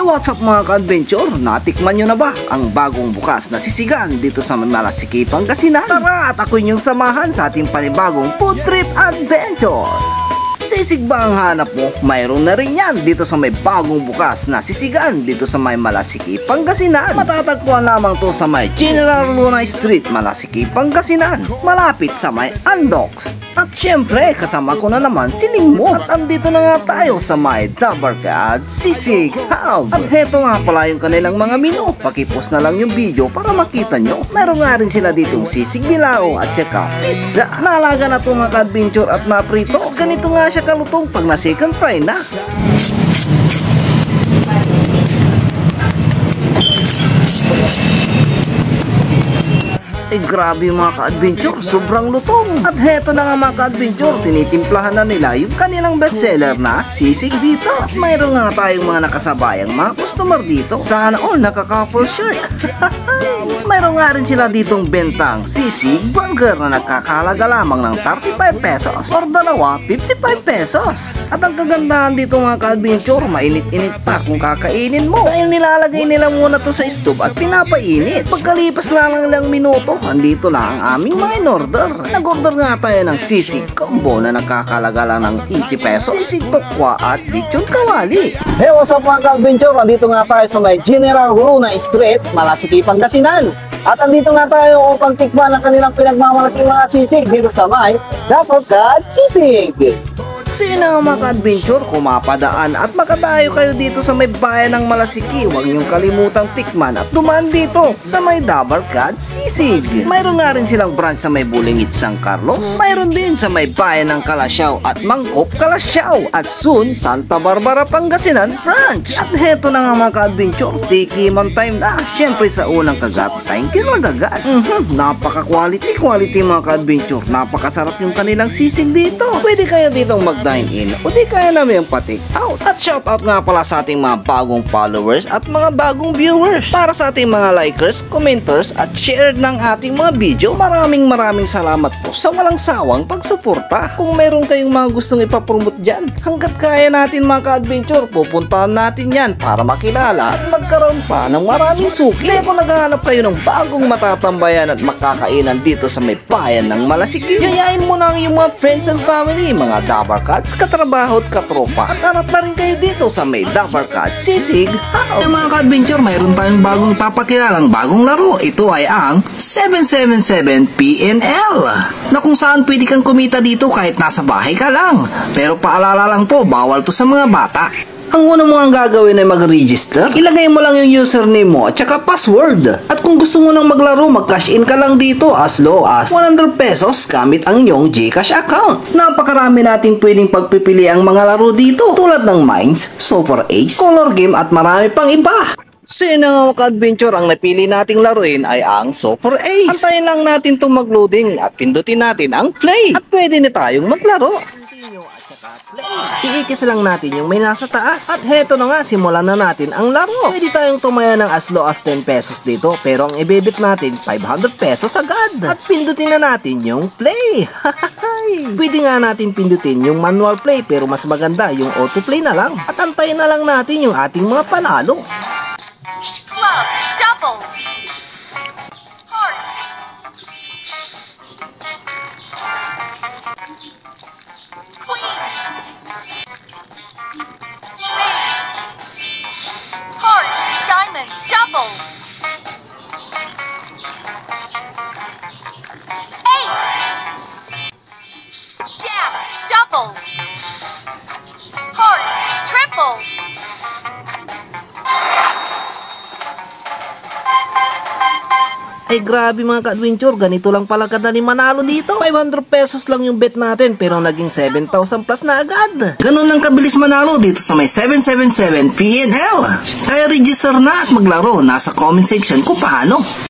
What's up mga ka-adventure? Natikman nyo na ba ang bagong bukas na sisigan dito sa Malasiki, Pangasinan? Tara at ako inyong samahan sa ating panibagong food trip adventure. Sisig ba ang hanap mo? Mayroon na rin yan dito sa may bagong bukas na sisigan dito sa may Malasiki, Pangasinan. Matatagpuan lamang to sa may General Luna Street, Malasiki, Pangasinan, malapit sa may Andox. At syempre, kasama ko na naman si Lingmo. At andito na nga tayo sa may Dabarkad Sisig House. At heto nga pala yung kanilang mga menu. Pakipost na lang yung video para makita nyo. Meron nga rin sila ditong sisig bilao at saka pizza. Nalaga na to mga ka-adventure at naprito. Ganito nga siya kalutong pag na second fry na. Grabe mga ka-adventure, sobrang lutong. At heto na nga mga ka-adventure, tinitimplahan na nila yung kanilang bestseller na sisig dito. At mayroon nga tayong mga nakasabayang mga customer dito. Sana all nakaka-couple shirt. Mayroon nga rin sila ditong bentang sisig burger na nagkakahalaga lamang ng 35 pesos or dalawa 55 pesos. At ang kagandahan dito mga ka-adventure, mainit-init pa kung kakainin mo dahil nilalagay nila muna to sa stove at pinapainit. Pagkalipas na lang ilang minuto, andito na ang aming mga in-order. Nag-order nga tayo ng sisig combo na nagkakahalaga lang ng 80 pesos, sisig tokwa at lechon kawali. Hey, what's up mga ka-adventure? Andito nga tayo sa may General Luna Street, Malasiki, Pangasinan. At andito nga tayo upang tikman ang kanilang pinagmamalaking mga sisig dito sa may Dabarkad Sisig. Sino nga mga ka-adventure, kung mapadaan at makadayo kayo dito sa may bayan ng Malasiki, huwag niyong kalimutang tikman at dumaan dito sa may Dabarkad Sisig. Mayroon nga rin silang branch sa may Bulingit, San Carlos. Mayroon din sa may bayan ng Calasiao at Mangkop, Calasiao. At soon, Santa Barbara, Pangasinan branch. At heto na nga mga ka-adventure, tikiman time na. Siyempre sa unang kagat, thank you Lord agad. Napaka-quality mga ka-adventure. Napakasarap yung kanilang sisig dito. Pwede kayo ditong mag-dine in o di kaya namin yung pa-take out. At shoutout nga pala sa ating mga bagong followers at mga bagong viewers. Para sa ating mga likers, commenters at share ng ating mga video, maraming salamat po sa walang sawang pagsuporta. Kung meron kayong mga gustong ipapromote dyan, hanggat kaya natin mga ka-adventure, pupuntahan natin yan para makilala at magkaroon pa ng maraming suki. Kaya kung naghahanap kayo ng bagong matatambayan at makakainan dito sa may bayan ng Malasiki, yayain mo na ang iyong mga friends and family, mga Dabarkads, katrabaho at katropa. At harap na rin kayo dito sa may Dabarkad Sisig House. Mga ka-adventure, mayroon tayong bagong papakilalang bagong laro. Ito ay ang 777 PNL, na kung saan pwede kang kumita dito kahit nasa bahay ka lang. Pero paalala lang po, bawal to sa mga bata. Ang una mo ang gagawin ay mag-register. Ilagay mo lang yung username mo at saka password. At kung gusto mo nang maglaro, mag-cash in ka lang dito as low as 100 pesos gamit ang inyong GCash account. Napakarami nating pwedeng pagpipili ang mga laro dito, tulad ng Mines, Super Ace, Color Game at marami pang iba. So yun nga mga ka-adventure, ang napili nating laruin ay ang Super Ace. Antayin lang natin itong mag-loading at pindutin natin ang play. At pwede na tayong maglaro. Iikis lang natin yung may nasa taas. At heto na nga, simulan na natin ang laro. Pwede tayong tumaya ng as low as 10 pesos dito, pero ang ibebit natin 500 pesos agad. At pindutin na natin yung play. Pwede nga natin pindutin yung manual play, pero mas maganda yung autoplay na lang. At antayin na lang natin yung ating mga panalo. Club, double, heart, queen, heart, diamond, double, ace, jack, double, heart, triple. Ay grabe mga ka-adventure, ganito lang pala kadali manalo dito. 500 pesos lang yung bet natin pero naging 7,000 plus na agad. Ganun lang kabilis manalo dito sa may 777 PNL. Kaya register na at maglaro. Nasa comment section kung paano.